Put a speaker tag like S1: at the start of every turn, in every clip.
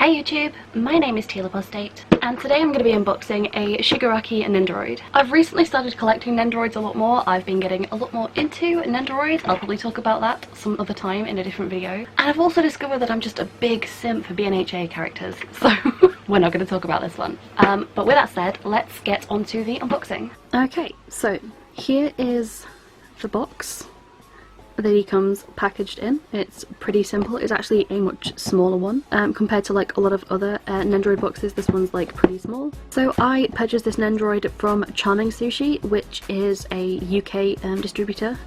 S1: Hey YouTube, my name is Apostate, and today I'm going to be unboxing a Shigaraki Nendoroid. I've recently started collecting Nendoroids a lot more. I've been getting a lot more into Nendoroids. I'll probably talk about that some other time in a different video. And I've also discovered that I'm just a big simp for BNHA characters, so we're not going to talk about this one. But with that said, let's get onto the unboxing. Okay, so here is the box that he comes packaged in. It's pretty simple. It's actually a much smaller one compared to like a lot of other Nendoroid boxes. This one's like pretty small. So I purchased this Nendoroid from Charming Sushi, which is a UK distributor.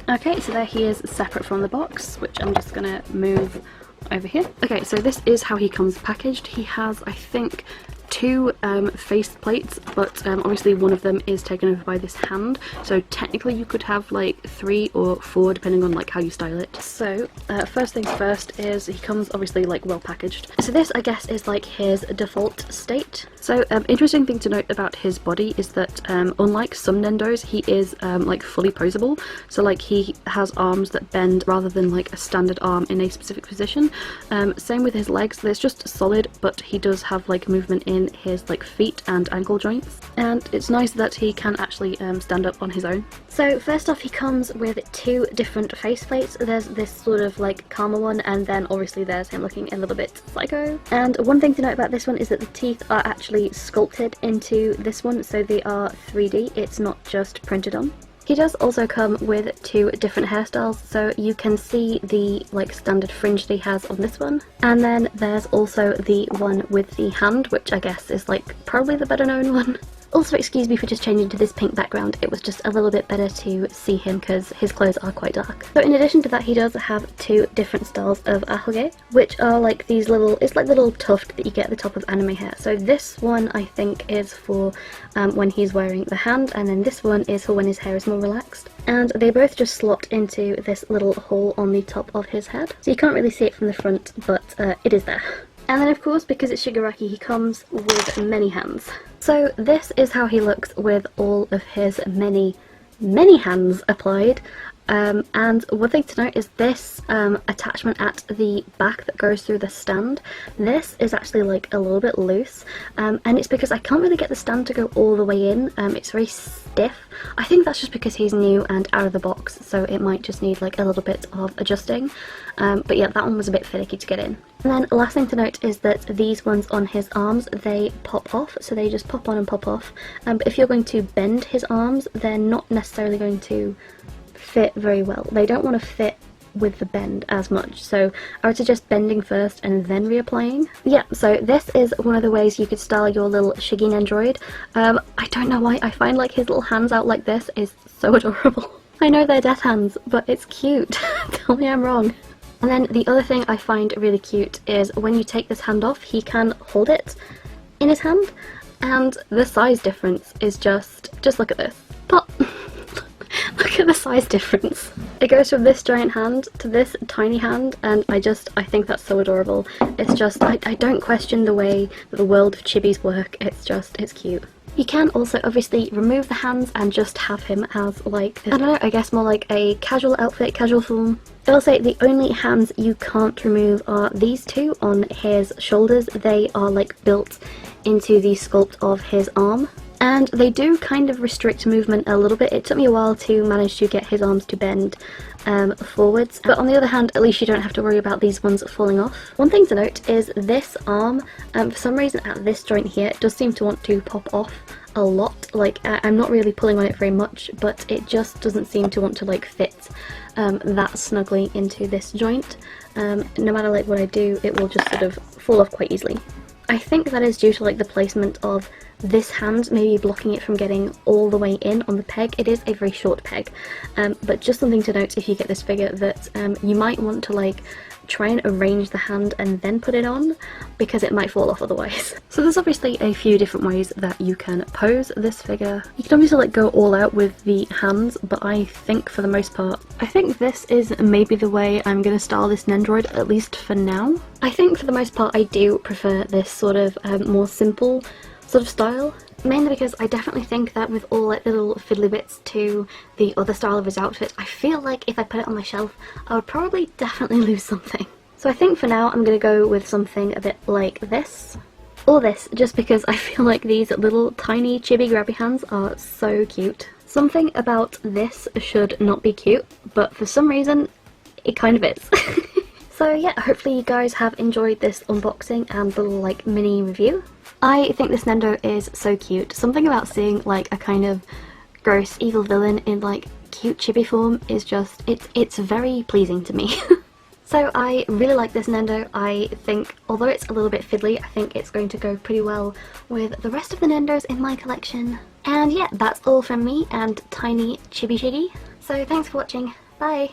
S1: Okay, so there he is separate from the box, which I'm just gonna move over here. Okay, so this is how he comes packaged. He has, I think, two face plates, but obviously one of them is taken over by this hand, so technically you could have like 3 or 4 depending on like how you style it. So first things first is he comes obviously like well packaged. So this I guess is like his default state. So interesting thing to note about his body is that unlike some Nendos, he is like fully posable. So like he has arms that bend rather than like a standard arm in a specific position. Same with his legs, they're just solid, but he does have like movement in his like feet and ankle joints, and it's nice that he can actually stand up on his own. So first off, he comes with 2 different face plates. There's this sort of like calmer one, and then obviously there's him looking a little bit psycho. And one thing to note about this one is that the teeth are actually sculpted into this one, so they are 3D, it's not just printed on. He does also come with 2 different hairstyles, so you can see the like standard fringe that he has on this one, and then there's also the one with the hand, which I guess is like probably the better known one. Also, excuse me for just changing to this pink background, it was just a little bit better to see him because his clothes are quite dark. So in addition to that, he does have 2 different styles of ahoge, which are like these little, it's like the little tuft that you get at the top of anime hair. So this one I think is for when he's wearing the hand, and then this one is for when his hair is more relaxed. And they both just slot into this little hole on the top of his head. So you can't really see it from the front, but it is there. And then of course, because it's Shigaraki, he comes with many hands. So this is how he looks with all of his many hands applied. And one thing to note is this attachment at the back that goes through the stand. This is actually like a little bit loose, and it's because I can't really get the stand to go all the way in. It's very stiff. I think that's just because he's new and out of the box, so it might just need like a little bit of adjusting. But yeah, that one was a bit finicky to get in. And then last thing to note is that these ones on his arms, they pop off, so they just pop on and pop off. But if you're going to bend his arms, they're not necessarily going to fit very well. They don't want to fit with the bend as much, so I would suggest bending first and then reapplying. Yeah, so this is one of the ways you could style your little Shiggy Nendoroid. I don't know why, I find like his little hands out like this is so adorable. I know they're death hands, but it's cute. Tell me I'm wrong. And then the other thing I find really cute is when you take this hand off, he can hold it in his hand, and the size difference is just look at this. Pop! Look at the size difference. It goes from this giant hand to this tiny hand, and I think that's so adorable. It's just, I don't question the way that the world of chibis work, it's cute. You can also obviously remove the hands and just have him as like, I don't know, I guess more like a casual outfit, casual form. I will say the only hands you can't remove are these 2 on his shoulders. They are like built into the sculpt of his arm, and they do kind of restrict movement a little bit. It took me a while to manage to get his arms to bend forwards, but on the other hand, at least you don't have to worry about these ones falling off. One thing to note is this arm, for some reason at this joint here, it does seem to want to pop off a lot. Like, I'm not really pulling on it very much, but it just doesn't seem to want to like fit that snugly into this joint. No matter like what I do, it will just sort of fall off quite easily. I think that is due to like the placement of this hand, maybe blocking it from getting all the way in on the peg. It is a very short peg, but just something to note if you get this figure, that you might want to like try and arrange the hand and then put it on, because it might fall off otherwise. So there's obviously a few different ways that you can pose this figure. You can obviously like go all out with the hands, but I think for the most part, I think this is maybe the way I'm going to style this Nendoroid, at least for now. I think for the most part I do prefer this sort of more simple sort of style. Mainly because I definitely think that with all like the little fiddly bits to the other style of his outfit, I feel like if I put it on my shelf, I would probably definitely lose something. So I think for now I'm going to go with something a bit like this. Or this, just because I feel like these little tiny chibi grabby hands are so cute. Something about this should not be cute, but for some reason it kind of is. So yeah, hopefully you guys have enjoyed this unboxing and little like mini review. I think this Nendo is so cute. Something about seeing like a kind of gross evil villain in like cute chibi form is just, it's very pleasing to me. So I really like this Nendo. I think, although it's a little bit fiddly, I think it's going to go pretty well with the rest of the Nendos in my collection. And yeah, that's all from me and Tiny Chibi Shiggy. So thanks for watching. Bye!